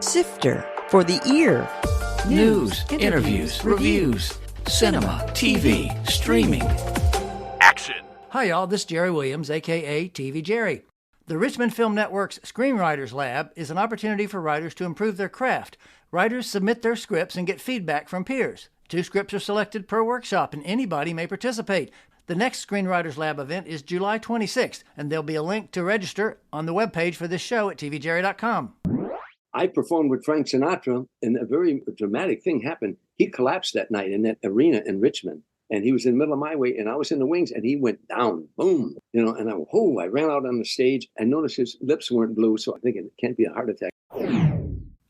Sifter for the ear. News, interviews, reviews, cinema, TV, streaming. Action! Hi, y'all. This is Jerry Williams, a.k.a. TV Jerry. The Richmond Film Network's Screenwriters Lab is an opportunity for writers to improve their craft. Writers submit their scripts and get feedback from peers. 2 scripts are selected per workshop, and anybody may participate. The next Screenwriters Lab event is July 26th, and there'll be a link to register on the webpage for this show at tvjerry.com. I performed with Frank Sinatra, and a very dramatic thing happened. He collapsed that night in that arena in Richmond, and he was in the middle of my way, and I was in the wings, and he went down, boom, and I ran out on the stage. I noticed his lips weren't blue, so I'm thinking it can't be a heart attack.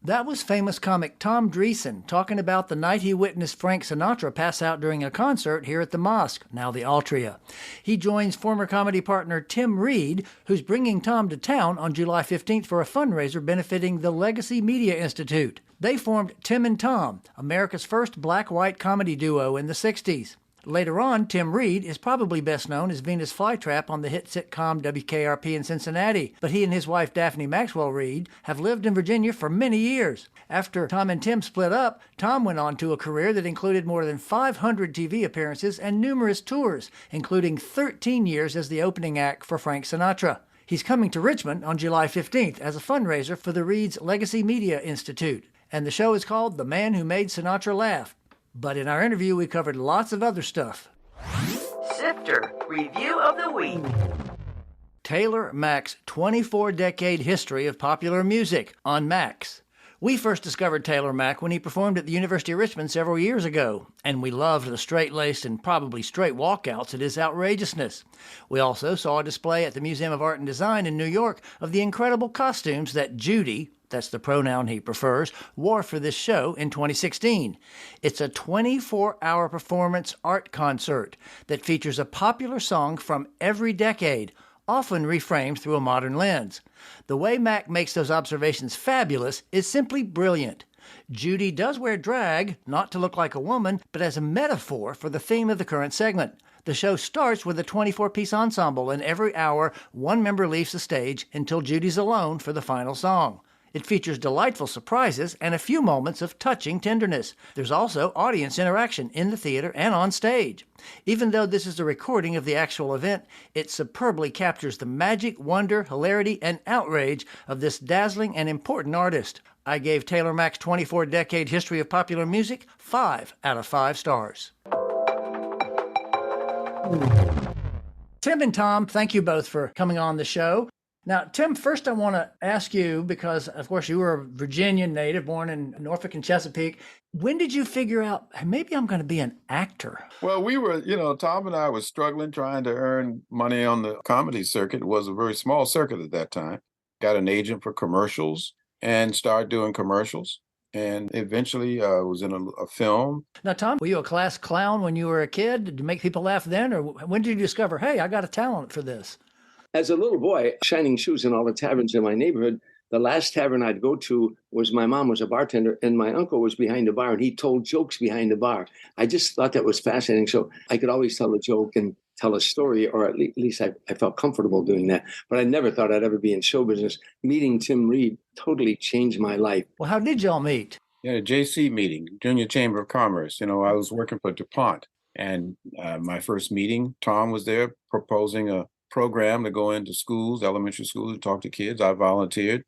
That was famous comic Tom Dreesen talking about the night he witnessed Frank Sinatra pass out during a concert here at the Mosque, now the Altria. He joins former comedy partner Tim Reid, who's bringing Tom to town on July 15th for a fundraiser benefiting the Legacy Media Institute. They formed Tim and Tom, America's first black-white comedy duo in the 60s. Later on, Tim Reid is probably best known as Venus Flytrap on the hit sitcom WKRP in Cincinnati, but he and his wife Daphne Maxwell Reid have lived in Virginia for many years. After Tom and Tim split up, Tom went on to a career that included more than 500 TV appearances and numerous tours, including 13 years as the opening act for Frank Sinatra. He's coming to Richmond on July 15th as a fundraiser for the Reid's Legacy Media Institute, and the show is called The Man Who Made Sinatra Laugh. But in our interview, we covered lots of other stuff. Sifter Review of the Week. Taylor Mack's 24-decade history of popular music on Max. We first discovered Taylor Mack when he performed at the University of Richmond several years ago, and we loved the straight-laced and probably straight walkouts at his outrageousness. We also saw a display at the Museum of Art and Design in New York of the incredible costumes that Judy, that's the pronoun he prefers, wore for this show in 2016. It's a 24-hour performance art concert that features a popular song from every decade, often reframed through a modern lens. The way Mack makes those observations fabulous is simply brilliant. Judy does wear drag, not to look like a woman, but as a metaphor for the theme of the current segment. The show starts with a 24-piece ensemble, and every hour, one member leaves the stage until Judy's alone for the final song. It features delightful surprises and a few moments of touching tenderness. There's also audience interaction in the theater and on stage. Even though this is a recording of the actual event, it superbly captures the magic, wonder, hilarity, and outrage of this dazzling and important artist. I gave Taylor Mack's 24-decade history of popular music 5 out of 5 stars. Tim and Tom, thank you both for coming on the show. Now, Tim, first I want to ask you, because, of course, you were a Virginian native, born in Norfolk and Chesapeake. When did you figure out, hey, maybe I'm going to be an actor? Well, we were, Tom and I were struggling trying to earn money on the comedy circuit. It was a very small circuit at that time. Got an agent for commercials and started doing commercials. And eventually was in a film. Now, Tom, were you a class clown when you were a kid? Did you make people laugh then? Or when did you discover, hey, I got a talent for this? As a little boy, shining shoes in all the taverns in my neighborhood, the last tavern I'd go to was my mom was a bartender and my uncle was behind the bar and he told jokes behind the bar. I just thought that was fascinating. So I could always tell a joke and tell a story, or at least I felt comfortable doing that. But I never thought I'd ever be in show business. Meeting Tim Reid totally changed my life. Well, how did y'all meet? Yeah, a JC meeting, Junior Chamber of Commerce. I was working for DuPont. And my first meeting, Tom was there proposing a program to go into schools, elementary schools, to talk to kids. I volunteered,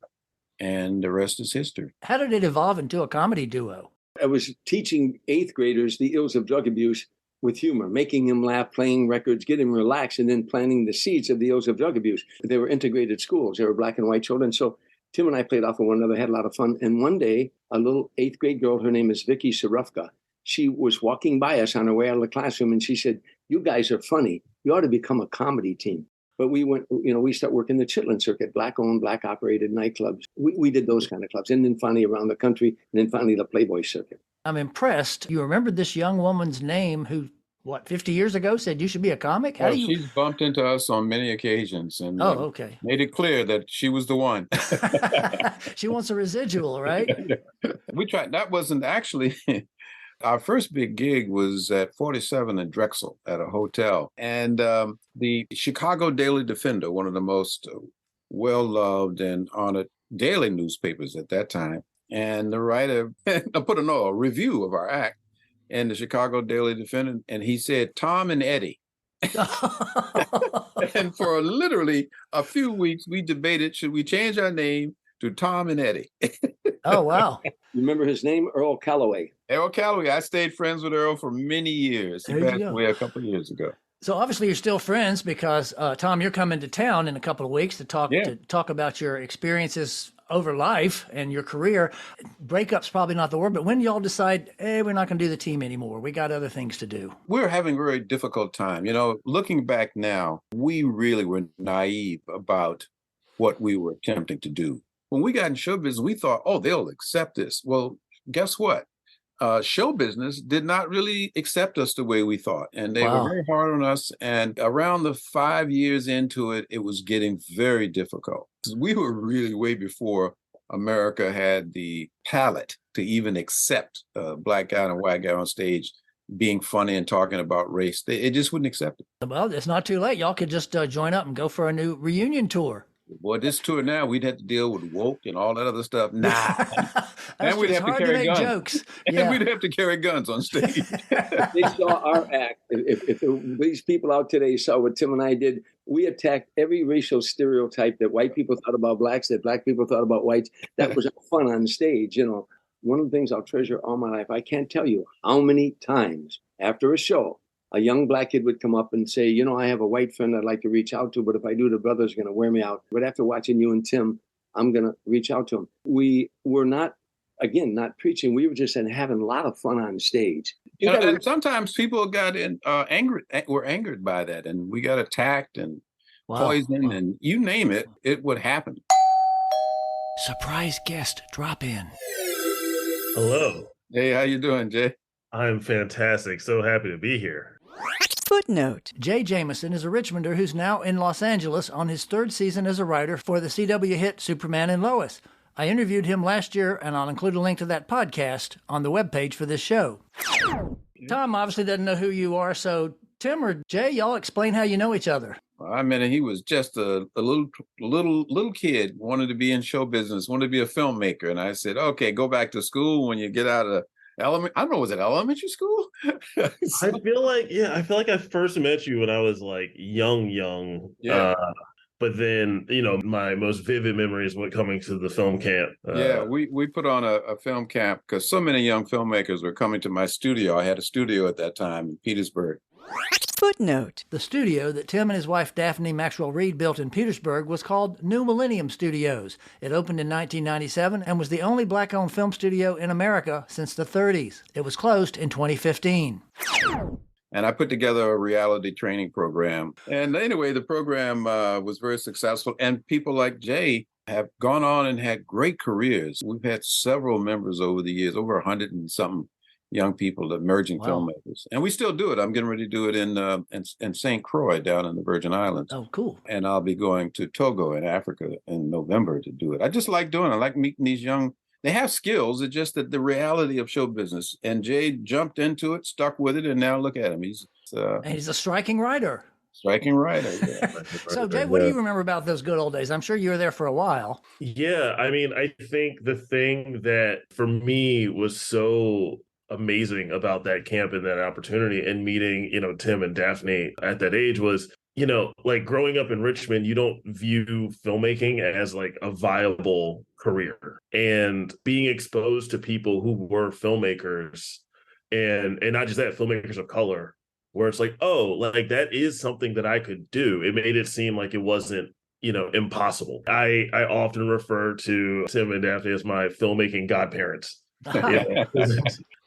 and the rest is history. How did it evolve into a comedy duo? I was teaching 8th graders the ills of drug abuse with humor, making them laugh, playing records, getting them relaxed, and then planting the seeds of the ills of drug abuse. They were integrated schools. They were black and white children. So Tim and I played off of one another, had a lot of fun. And one day, a little 8th grade girl, her name is Vicky Sarufka, she was walking by us on her way out of the classroom, and she said, "You guys are funny. You ought to become a comedy team." But we went, we started working the Chitlin circuit, black-owned, black-operated nightclubs. We did those kind of clubs. And then finally around the country, and then finally the Playboy circuit. I'm impressed. You remembered this young woman's name who, 50 years ago said you should be a comic? She's bumped into us on many occasions and okay. Made it clear that she was the one. She wants a residual, right? We tried. That wasn't actually... Our first big gig was at 47 and Drexel at a hotel. And the Chicago Daily Defender, one of the most well-loved and honored daily newspapers at that time, and the writer put a review of our act in the Chicago Daily Defender, and he said, Tom and Eddie. And for literally a few weeks, we debated, should we change our name to Tom and Eddie? Oh, wow. Remember his name? Earl Calloway. Earl Calloway. I stayed friends with Earl for many years. He There you passed go. away a couple of years ago. So obviously you're still friends because, Tom, you're coming to town in a couple of weeks to talk about your experiences over life and your career. Breakup's probably not the word, but when y'all decide, hey, we're not going to do the team anymore, we got other things to do? We're having a very difficult time. You know, looking back now, we really were naive about what we were attempting to do. When we got in show business, we thought, oh, they'll accept this. Well, guess what? Show business did not really accept us the way we thought. And they were very hard on us. And around the 5 years into it, it was getting very difficult. We were really way before America had the palate to even accept a black guy and a white guy on stage being funny and talking about race. It just wouldn't accept it. Well, it's not too late. Y'all could just join up and go for a new reunion tour. Boy, this tour now, we'd have to deal with woke and all that other stuff. Nah. And we'd have to hard carry make guns. Jokes. And we'd have to carry guns on stage. They saw our act. If these people out today saw what Tim and I did, we attacked every racial stereotype that white people thought about blacks, that black people thought about whites. That was fun on stage. You know, one of the things I'll treasure all my life, I can't tell you how many times after a show, a young black kid would come up and say, you know, I have a white friend I'd like to reach out to, but if I do, the brother's going to wear me out. But after watching you and Tim, I'm going to reach out to him. We were not preaching. We were just having a lot of fun on stage. And sometimes people got were angered by that, and we got attacked and poisoned, and you name it, it would happen. Surprise guest drop in. Hello. Hey, how you doing, Jay? I'm fantastic. So happy to be here. Footnote. Jay Jameson is a Richmonder who's now in Los Angeles on his third season as a writer for the CW hit Superman and Lois. I interviewed him last year, and I'll include a link to that podcast on the webpage for this show. Tom obviously doesn't know who you are, so Tim or Jay, y'all explain how you know each other. I mean, he was just a little kid, wanted to be in show business, wanted to be a filmmaker. And I said, okay, go back to school when you get out of I don't know, was it elementary school? I feel like I first met you when I was like young. Yeah. But then, you know, my most vivid memories were coming to the film camp. We put on a film camp because so many young filmmakers were coming to my studio. I had a studio at that time in Petersburg. Footnote. The studio that Tim and his wife Daphne Maxwell Reid built in Petersburg was called New Millennium Studios. It opened in 1997 and was the only black-owned film studio in America since the 30s. It was closed in 2015. And I put together a reality training program. And anyway, the program was very successful. And people like Jay have gone on and had great careers. We've had several members over the years, over 100 and something young people, emerging filmmakers. And we still do it. I'm getting ready to do it in St. Croix down in the Virgin Islands. Oh, cool. And I'll be going to Togo in Africa in November to do it. I just like doing it. I like meeting these young, they have skills. It's just that the reality of show business. And Jay jumped into it, stuck with it, and now look at him. He's a striking writer. Striking writer, yeah. So, Jay, what do you remember about those good old days? I'm sure you were there for a while. Yeah, I mean, I think the thing that for me was so amazing about that camp and that opportunity and meeting, you know, Tim and Daphne at that age was, you know, like growing up in Richmond, you don't view filmmaking as like a viable career, and being exposed to people who were filmmakers and not just that, filmmakers of color, where it's like, oh, like that is something that I could do. It made it seem like it wasn't, you know, impossible. I often refer to Tim and Daphne as my filmmaking godparents.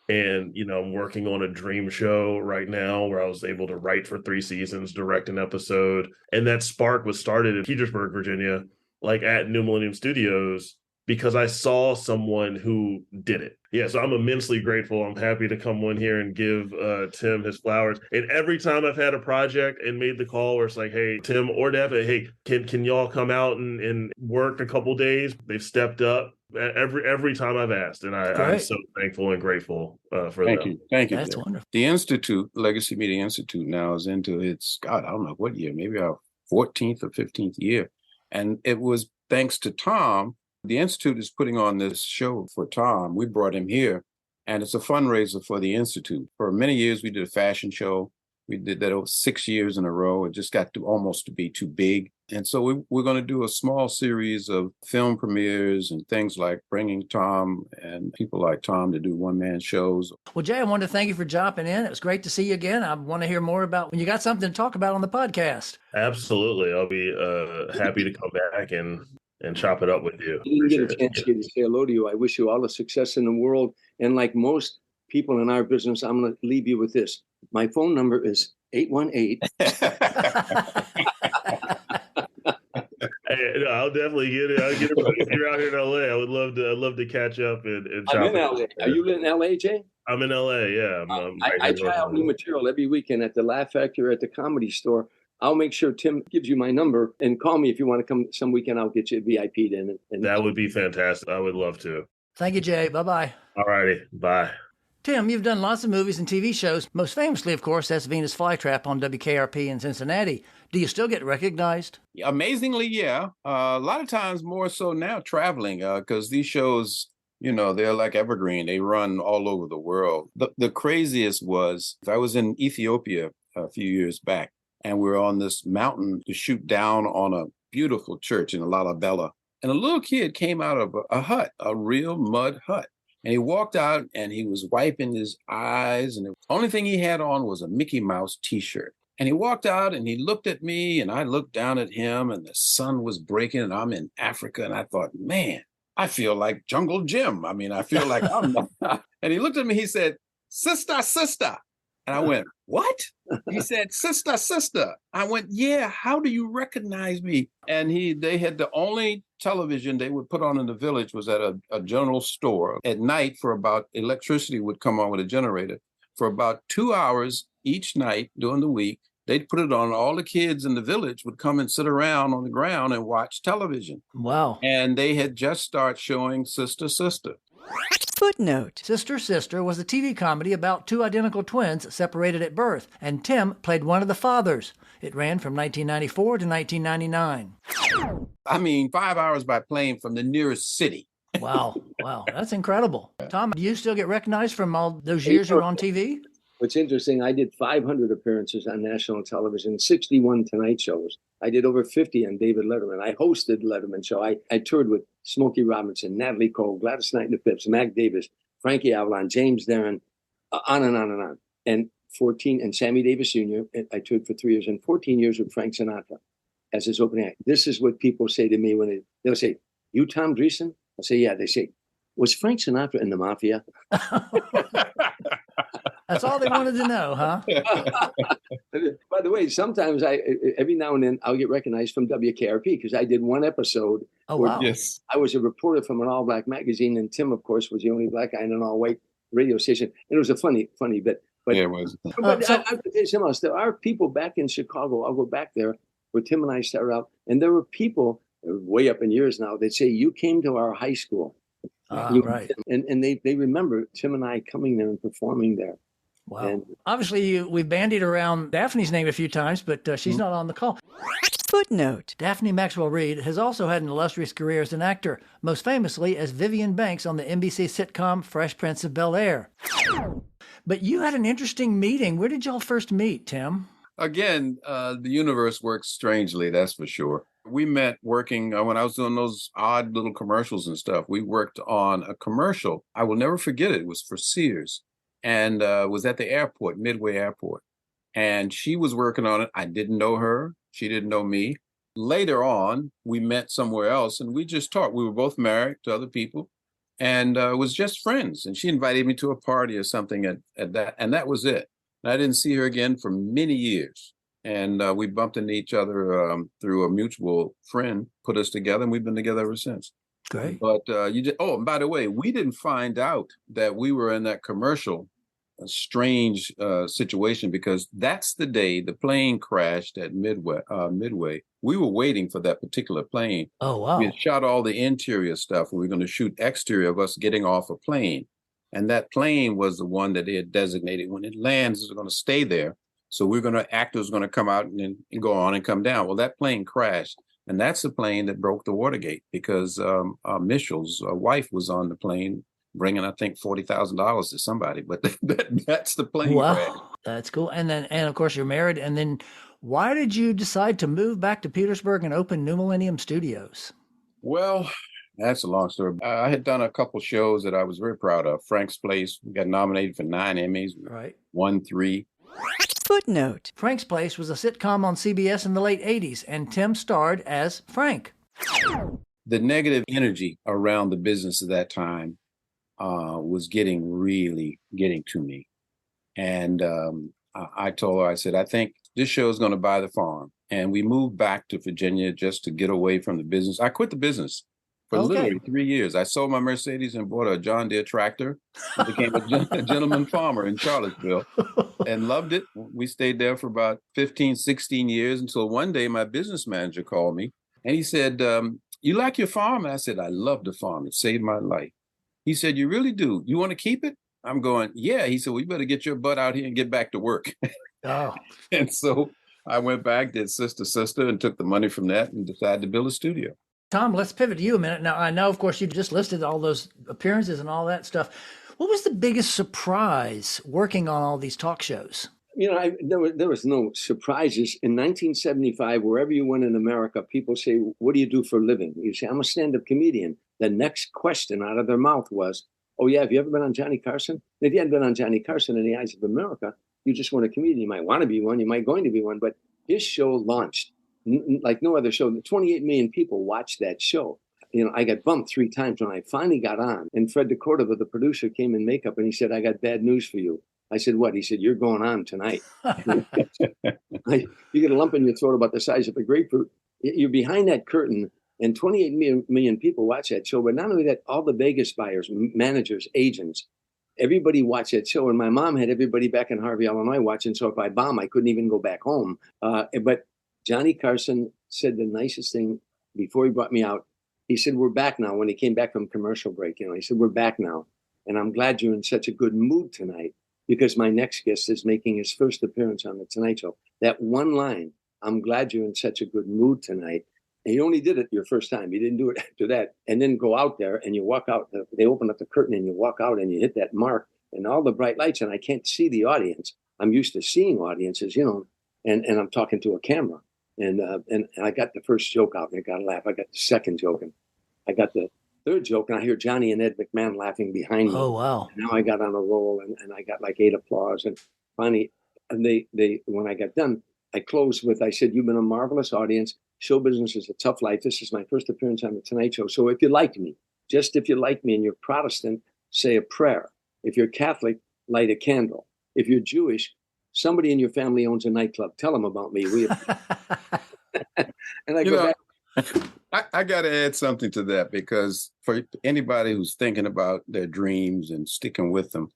And, you know, I'm working on a dream show right now where I was able to write for 3 seasons, direct an episode. And that spark was started in Petersburg, Virginia, like at New Millennium Studios, because I saw someone who did it. Yeah, so I'm immensely grateful. I'm happy to come on here and give Tim his flowers. And every time I've had a project and made the call where it's like, hey, Tim or Daphne, hey, can y'all come out and work a couple days? They've stepped up. Every time I've asked, and I'm so thankful and grateful for them. Thank you. That's wonderful. The Institute, Legacy Media Institute, now is into its, God, I don't know what year, maybe our 14th or 15th year. And it was thanks to Tom The Institute is putting on this show for Tom. We brought him here, and it's a fundraiser for the Institute. For many years, we did a fashion show. We did that over 6 years in a row. It just got to almost to be too big. And so we're going to do a small series of film premieres and things like bringing Tom and people like Tom to do one-man shows. Well, Jay, I wanted to thank you for jumping in. It was great to see you again. I want to hear more about when you got something to talk about on the podcast. Absolutely. I'll be happy to come back and chop it up with you. I didn't get a chance to say hello to you. I wish you all the success in the world. And like most people in our business, I'm going to leave you with this. My phone number is 818. Hey, no, I'll definitely get it. I'll get it. If you're out here in LA, I'd love to catch up and chop I'm in it LA. Are you in LA, Jay? I'm in LA, yeah. I try out new material every weekend at the Laugh Factory or at the Comedy Store. I'll make sure Tim gives you my number and call me if you want to come some weekend. I'll get you VIP'd in. That would be fantastic. I would love to. Thank you, Jay. Bye-bye. All righty. Bye. Tim, you've done lots of movies and TV shows, most famously, of course, as Venus Flytrap on WKRP in Cincinnati. Do you still get recognized? Amazingly, yeah. A lot of times more so now traveling, because these shows, they're like evergreen. They run all over the world. The craziest was I was in Ethiopia a few years back, and we were on this mountain to shoot down on a beautiful church in Lalibela. And a little kid came out of a hut, a real mud hut. And he walked out and he was wiping his eyes. And the only thing he had on was a Mickey Mouse T-shirt. And he walked out and he looked at me and I looked down at him and the sun was breaking and I'm in Africa. And I thought, man, I feel like Jungle Jim. I mean, I feel like I'm not. And he looked at me, he said, sister, sister. And I went, what? He said, sister, sister. I went, yeah, how do you recognize me? And they had the only television they would put on in the village was at a general store. At night electricity would come on with a generator. For about 2 hours each night during the week, they'd put it on. All the kids in the village would come and sit around on the ground and watch television. Wow. And they had just started showing Sister, Sister. Footnote. Sister, Sister was a TV comedy about two identical twins separated at birth, and Tim played one of the fathers. It ran from 1994 to 1999. I mean, 5 hours by plane from the nearest city. Wow. That's incredible. Tom, do you still get recognized from all those years you were on TV? What's interesting, I did 500 appearances on national television, 61 Tonight shows. I did over 50 on David Letterman. I hosted Letterman show. I toured with Smokey Robinson, Natalie Cole, Gladys Knight and the Pips, Mac Davis, Frankie Avalon, James Darren, on and on and on. And Sammy Davis Jr. I toured for 3 years and 14 years with Frank Sinatra as his opening act. This is what people say to me when they'll say, "You Tom Dreesen?" I'll say, "Yeah." They say, "Was Frank Sinatra in the Mafia?" That's all they wanted to know, huh? By the way, sometimes every now and then I'll get recognized from WKRP because I did one episode. Oh, wow. Yes. I was a reporter from an all-black magazine, and Tim, of course, was the only black guy in an all-white radio station. And it was a funny bit. But, yeah, it was. But I have to tell you something else. There are people back in Chicago. I'll go back there where Tim and I started out, and there were people way up in years now that say, "You came to our high school." Right. And they remember Tim and I coming there and performing there. Wow. And obviously, we've bandied around Daphne's name a few times, but she's not on the call. Footnote. Daphne Maxwell Reid has also had an illustrious career as an actor, most famously as Vivian Banks on the NBC sitcom Fresh Prince of Bel-Air. But you had an interesting meeting. Where did y'all first meet, Tim? Again, the universe works strangely, that's for sure. We met working when I was doing those odd little commercials and stuff. We worked on a commercial. I will never forget it. It was for Sears and was at the airport, Midway Airport. And she was working on it. I didn't know her. She didn't know me. Later on, we met somewhere else and we just talked. We were both married to other people and was just friends. And she invited me to a party or something at that. And that was it. And I didn't see her again for many years. And we bumped into each other through a mutual friend, put us together, and we've been together ever since. Great. But and by the way, we didn't find out that we were in that commercial, a strange situation, because that's the day the plane crashed at Midway. We were waiting for that particular plane. Oh, wow. We had shot all the interior stuff. We were going to shoot exterior of us getting off a plane. And that plane was the one that they had designated when it lands, it's going to stay there. So actors going to come out and go on and come down. Well, that plane crashed. And that's the plane that broke the Watergate because Mitchell's wife was on the plane bringing, I think, $40,000 to somebody. But that's the plane crash. Wow, that's cool. And of course, you're married. And then why did you decide to move back to Petersburg and open New Millennium Studios? Well, that's a long story. I had done a couple shows that I was very proud of. Frank's Place, we got nominated for 9 Emmys, Right. won 3. Footnote. Frank's Place was a sitcom on CBS in the late 80s, and Tim starred as Frank. The negative energy around the business at that time was really getting to me. And I told her, I said, I think this show is going to buy the farm. And we moved back to Virginia just to get away from the business. I quit the business for literally 3 years. I sold my Mercedes and bought a John Deere tractor and became a gentleman farmer in Charlottesville and loved it. We stayed there for about 15, 16 years until one day my business manager called me and he said, you like your farm? And I said, I love the farm. It saved my life. He said, you really do? You want to keep it? I'm going, yeah. He said, well, you better get your butt out here and get back to work. Oh. And so I went back, did Sister, and took the money from that and decided to build a studio. Tom, let's pivot to you a minute. Now, I know, of course, you just listed all those appearances and all that stuff. What was the biggest surprise working on all these talk shows? There was no surprises. In 1975, wherever you went in America, people say, what do you do for a living? You say, I'm a stand-up comedian. The next question out of their mouth was, oh, yeah, have you ever been on Johnny Carson? If you hadn't been on Johnny Carson in the eyes of America, you just weren't a comedian. You might want to be one, you might going to be one, but his show launched like no other show. 28 million people watched that show. I got bumped 3 times when I finally got on. And Fred DeCordova, the producer, came in makeup and he said, I got bad news for you. I said, what? He said, you're going on tonight. You get a lump in your throat about the size of a grapefruit. You're behind that curtain and 28 million people watch that show. But not only that, all the Vegas buyers, managers, agents, everybody watched that show. And my mom had everybody back in Harvey, Illinois watching. So if I bomb, I couldn't even go back home. But Johnny Carson said the nicest thing before he brought me out. He said, we're back now. When he came back from commercial break, he said, we're back now. And I'm glad you're in such a good mood tonight because my next guest is making his first appearance on The Tonight Show. That one line, I'm glad you're in such a good mood tonight. And he only did it your first time. He didn't do it after that. And then go out there and you walk out. They open up the curtain and you walk out and you hit that mark and all the bright lights. And I can't see the audience. I'm used to seeing audiences, and I'm talking to a camera. And I got the first joke out and I got a laugh. I got the second joke and I got the third joke and I hear Johnny and Ed McMahon laughing behind me. Oh, wow. And now I got on a roll and I got like 8 applause. And finally, they when I got done, I closed with, I said, you've been a marvelous audience. Show business is a tough life. This is my first appearance on The Tonight Show. So if you like me, just if you like me and you're Protestant, say a prayer. If you're Catholic, light a candle. If you're Jewish, somebody in your family owns a nightclub. Tell them about me. And I go back. I got to add something to that because for anybody who's thinking about their dreams and sticking with them,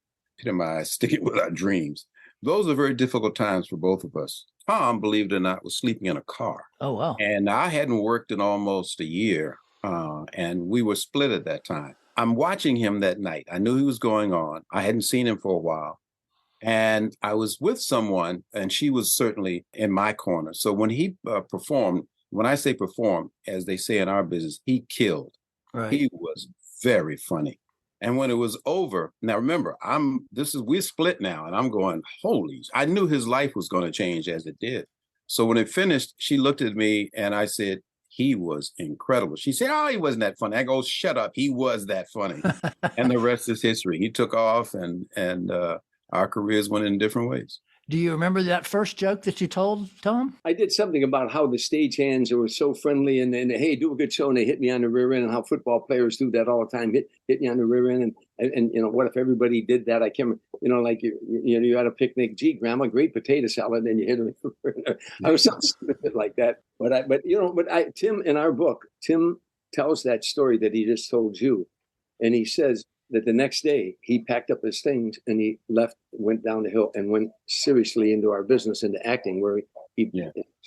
sticking with our dreams, those are very difficult times for both of us. Tom, believe it or not, was sleeping in a car. Oh, wow. And I hadn't worked in almost a year, and we were split at that time. I'm watching him that night. I knew he was going on. I hadn't seen him for a while. And I was with someone, and she was certainly in my corner. So when he performed, when I say performed, as they say in our business, he killed. Right. He was very funny. And when it was over, now remember, we're split now, and I'm going, I knew his life was going to change as it did. So when it finished, she looked at me and I said, he was incredible. She said, oh, he wasn't that funny. I go, shut up. He was that funny. And the rest is history. He took off and our careers went in different ways. Do you remember that first joke that you told, Tom? I did something about how the stagehands were so friendly and hey, do a good show. And they hit me on the rear end and how football players do that all the time. Hit me on the rear end. And what if everybody did that? I can't remember, like you're at a picnic. Gee, grandma, great potato salad. And you hit her. I was something stupid like that. But Tim, in our book, Tim tells that story that he just told you. And he says that the next day he packed up his things and he went down the hill and went seriously into our business, into acting, where he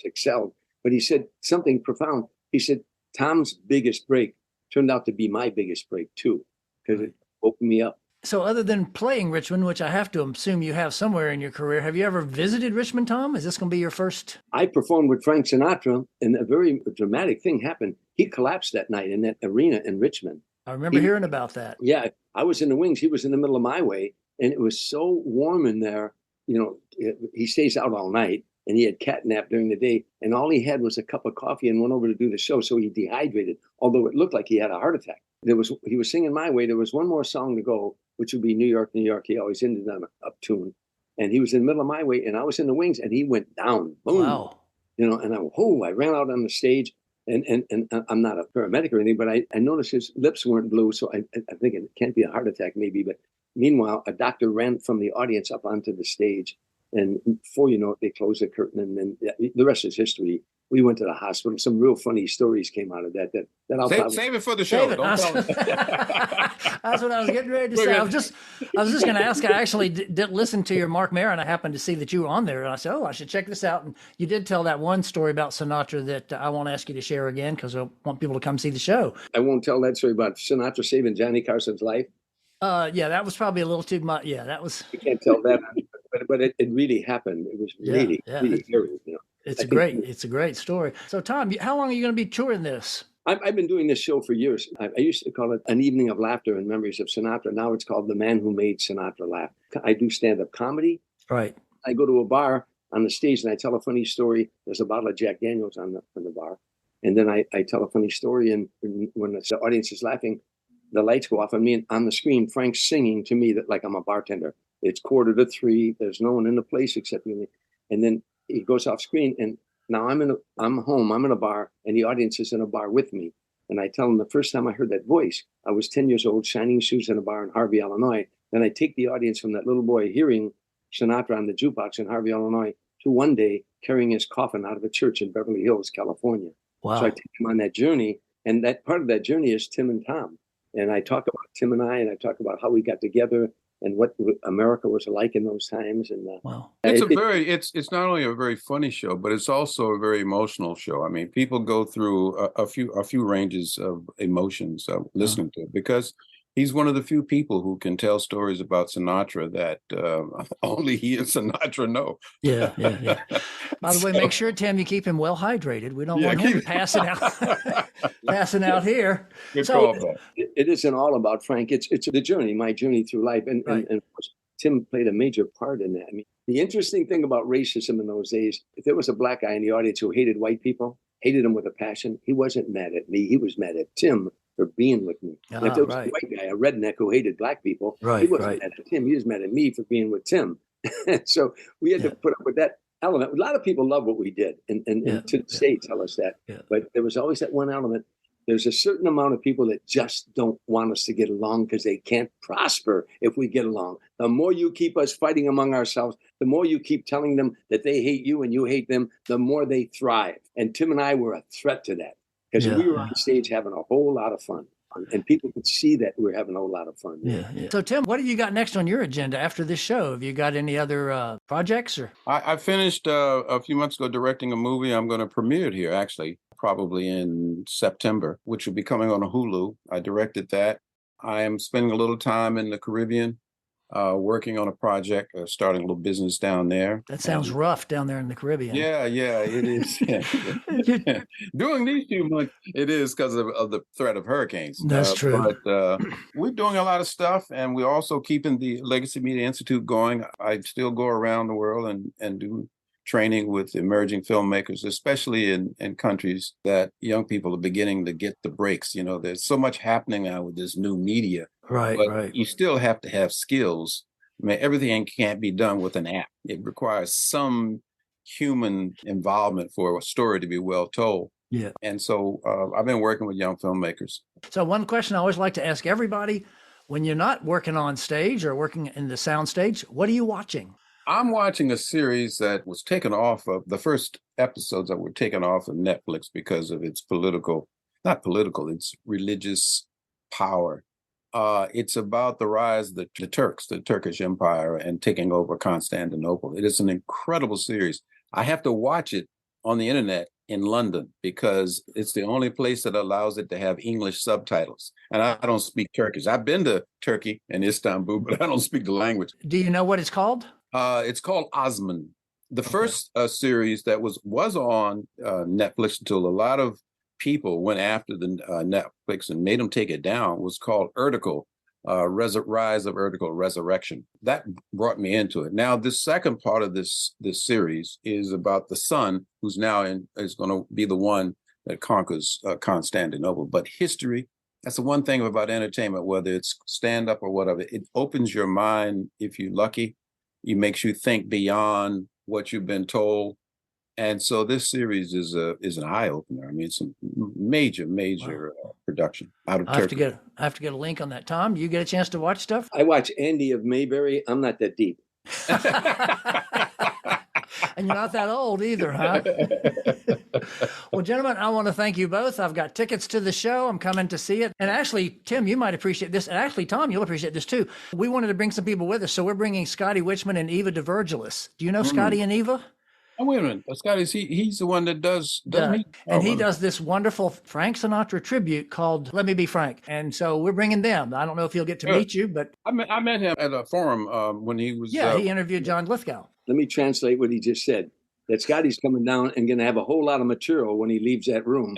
excelled. But he said something profound. He said, Tom's biggest break turned out to be my biggest break too, because it opened me up. So other than playing Richmond, which I have to assume you have somewhere in your career, have you ever visited Richmond, Tom? Is this going to be your first? I performed with Frank Sinatra, and a very dramatic thing happened. He collapsed that night in that arena in Richmond. I remember hearing about that. Yeah, I was in the wings. He was in the middle of my way, and it was so warm in there. You know, he stays out all night, and he had catnap during the day, and all he had was a cup of coffee and went over to do the show, so he dehydrated, although it looked like he had a heart attack. He was singing my way. There was one more song to go, which would be New York, New York. He always ended on a up tune. And he was in the middle of my way, and I was in the wings, and he went down. Boom. Wow. You know, and I ran out on the stage, and I'm not a paramedic or anything, but I noticed his lips weren't blue, so I'm thinking it can't be a heart attack maybe. But meanwhile, a doctor ran from the audience up onto the stage, and before you know it, they closed the curtain, and then the rest is history. We went to the hospital. Some real funny stories came out of that. I'll save it for the show. Don't tell me. That's what I was getting ready to say. I was just going to ask. I actually did listen to your Mark Maron. I happened to see that you were on there, and I said, "Oh, I should check this out." And you did tell that one story about Sinatra that I won't ask you to share again because I want people to come see the show. I won't tell that story about Sinatra saving Johnny Carson's life. Yeah, that was probably a little too much. Yeah, that was. You can't tell that, but it really happened. It was really scary. You know. It's a great story. So, Tom, how long are you going to be touring this? I've been doing this show for years. I used to call it An Evening of Laughter and Memories of Sinatra. Now it's called The Man Who Made Sinatra Laugh. I do stand-up comedy. Right. I go to a bar on the stage and I tell a funny story. There's a bottle of Jack Daniels on the bar. And then I tell a funny story, and when the audience is laughing, the lights go off on me, and on the screen, Frank's singing to me that like I'm a bartender. It's 2:45. There's no one in the place except me. And then he goes off screen, and now I'm home. I'm in a bar, and the audience is in a bar with me. And I tell them the first time I heard that voice, I was 10 years old, shining shoes in a bar in Harvey, Illinois. Then I take the audience from that little boy hearing Sinatra on the jukebox in Harvey, Illinois, to one day carrying his coffin out of a church in Beverly Hills, California. Wow. So I take him on that journey, and that part of that journey is Tim and Tom. And I talk about Tim and I talk about how we got together and what America was like in those times. And wow, it's not only a very funny show, but it's also a very emotional show. I mean, people go through a few ranges of emotions listening to it, because he's one of the few people who can tell stories about Sinatra that only he and Sinatra know. Yeah. By the way, make sure, Tim, you keep him well hydrated. We don't want him passing out here. Good call, it isn't all about Frank. It's the journey, my journey through life. And of course, Tim played a major part in that. I mean, the interesting thing about racism in those days, if there was a black guy in the audience who hated white people, hated them with a passion, he wasn't mad at me. He was mad at Tim for being with me. If there was a white guy, a redneck who hated black people, he wasn't mad at Tim. He was mad at me for being with Tim. So we had to put up with that element. A lot of people love what we did, and to this day tell us that. Yeah. But there was always that one element. There's a certain amount of people that just don't want us to get along because they can't prosper if we get along. The more you keep us fighting among ourselves, the more you keep telling them that they hate you and you hate them, the more they thrive. And Tim and I were a threat to that, because we were on stage having a whole lot of fun. And people could see that we're having a whole lot of fun. Yeah. So, Tim, what have you got next on your agenda after this show? Have you got any other projects? Or I finished a few months ago directing a movie. I'm going to premiere it here, actually, probably in September, which will be coming on Hulu. I directed that. I am spending a little time in the Caribbean, working on a project, starting a little business down there. That sounds rough down there in the Caribbean. Yeah, it is. During these few months, it is because of the threat of hurricanes. That's true. But we're doing a lot of stuff, and we're also keeping the Legacy Media Institute going. I still go around the world and do training with emerging filmmakers, especially in countries that young people are beginning to get the breaks. You know, there's so much happening now with this new media. But you still have to have skills. I mean, everything can't be done with an app. It requires some human involvement for a story to be well told. Yeah. And so I've been working with young filmmakers. So one question I always like to ask everybody, when you're not working on stage or working in the sound stage, what are you watching? I'm watching a series that was taken off of the first episodes that were taken off of Netflix because of its it's religious power. It's about the rise of the Turks, the Turkish Empire, and taking over Constantinople. It is an incredible series. I have to watch it on the internet in London because it's the only place that allows it to have English subtitles. And I don't speak Turkish. I've been to Turkey and Istanbul, but I don't speak the language. Do you know what it's called? It's called Osman. The first series that was on Netflix until a lot of people went after the Netflix and made them take it down was called Urtical, Rise of Urtical Resurrection. That brought me into it. Now, this second part of this series is about the son who's now is going to be the one that conquers Constantinople. But history, that's the one thing about entertainment, whether it's stand-up or whatever, it opens your mind if you're lucky. It makes you think beyond what you've been told. And so this series is an eye opener. I mean, it's a major production out of Turkey. I have to get a link on that. Tom, you get a chance to watch stuff? I watch Andy of Mayberry. I'm not that deep. And you're not that old either, huh? Well, gentlemen, I want to thank you both. I've got tickets to the show. I'm coming to see it. And actually, Tim, you might appreciate this. And actually, Tom, you'll appreciate this too. We wanted to bring some people with us. So we're bringing Scotty Wichman and Eva DeVirgilis. Do you know Scotty and Eva? Oh, wait a minute. Scotty's he's the one that does he? And he does this wonderful Frank Sinatra tribute called Let Me Be Frank. And so we're bringing them. I don't know if he'll get to meet you, but I met him at a forum when he was. Yeah, he interviewed John Lithgow. Let me translate what he just said. That Scotty's coming down and going to have a whole lot of material when he leaves that room.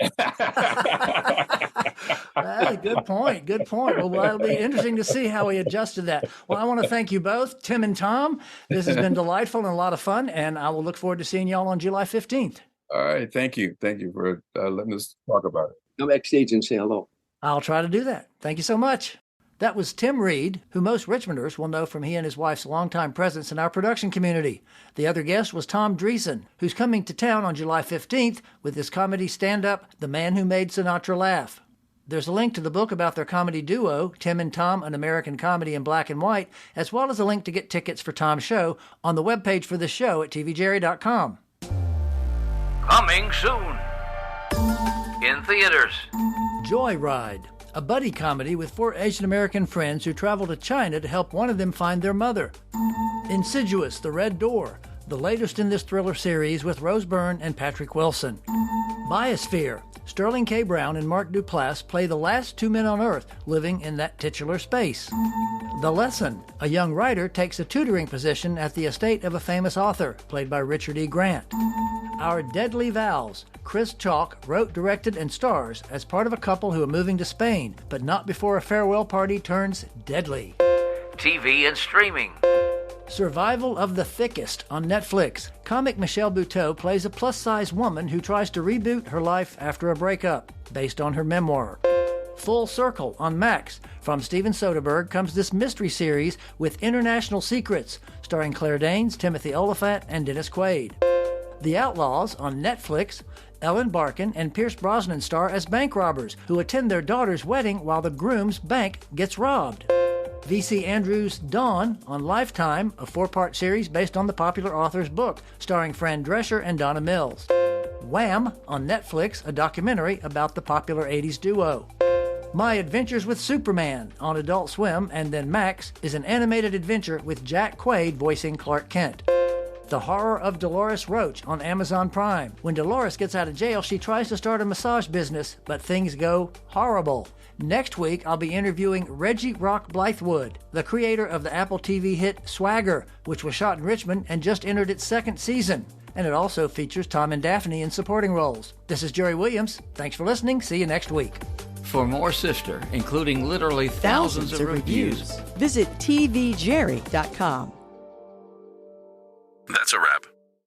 Good point. Good point. Well, it'll be interesting to see how he adjusts to that. Well, I want to thank you both, Tim and Tom. This has been delightful and a lot of fun, and I will look forward to seeing y'all on July 15th. All right. Thank you. Thank you for letting us talk about it. Come backstage and say hello. I'll try to do that. Thank you so much. That was Tim Reid, who most Richmonders will know from he and his wife's longtime presence in our production community. The other guest was Tom Dreesen, who's coming to town on July 15th with his comedy stand-up, The Man Who Made Sinatra Laugh. There's a link to the book about their comedy duo, Tim and Tom, An American Comedy in Black and White, as well as a link to get tickets for Tom's show on the webpage for the show at tvjerry.com. Coming soon. In theaters. Joyride, a buddy comedy with 4 Asian American friends who travel to China to help one of them find their mother. Insidious, The Red Door, the latest in this thriller series with Rose Byrne and Patrick Wilson. Biosphere, Sterling K. Brown and Mark Duplass play the last 2 men on Earth living in that titular space. The Lesson, a young writer takes a tutoring position at the estate of a famous author, played by Richard E. Grant. Our Deadly Vows, Chris Chalk wrote, directed, and stars as part of a couple who are moving to Spain, but not before a farewell party turns deadly. TV and streaming. Survival of the Thickest on Netflix. Comic Michelle Buteau plays a plus-size woman who tries to reboot her life after a breakup, based on her memoir. Full Circle on Max. From Steven Soderbergh comes this mystery series with international secrets, starring Claire Danes, Timothy Olyphant, and Dennis Quaid. The Outlaws on Netflix. Ellen Barkin and Pierce Brosnan star as bank robbers who attend their daughter's wedding while the groom's bank gets robbed. V.C. Andrews' Dawn on Lifetime, a 4-part series based on the popular author's book, starring Fran Drescher and Donna Mills. Wham! On Netflix, a documentary about the popular 80s duo. My Adventures with Superman on Adult Swim, and then Max is an animated adventure with Jack Quaid voicing Clark Kent. The Horror of Dolores Roach on Amazon Prime. When Dolores gets out of jail, she tries to start a massage business, but things go horrible. Next week, I'll be interviewing Reggie Rock Blythewood, the creator of the Apple TV hit Swagger, which was shot in Richmond and just entered its 2nd season. And it also features Tom and Daphne in supporting roles. This is Jerry Williams. Thanks for listening. See you next week. For more Sister, including literally thousands of reviews, visit tvjerry.com. That's a wrap.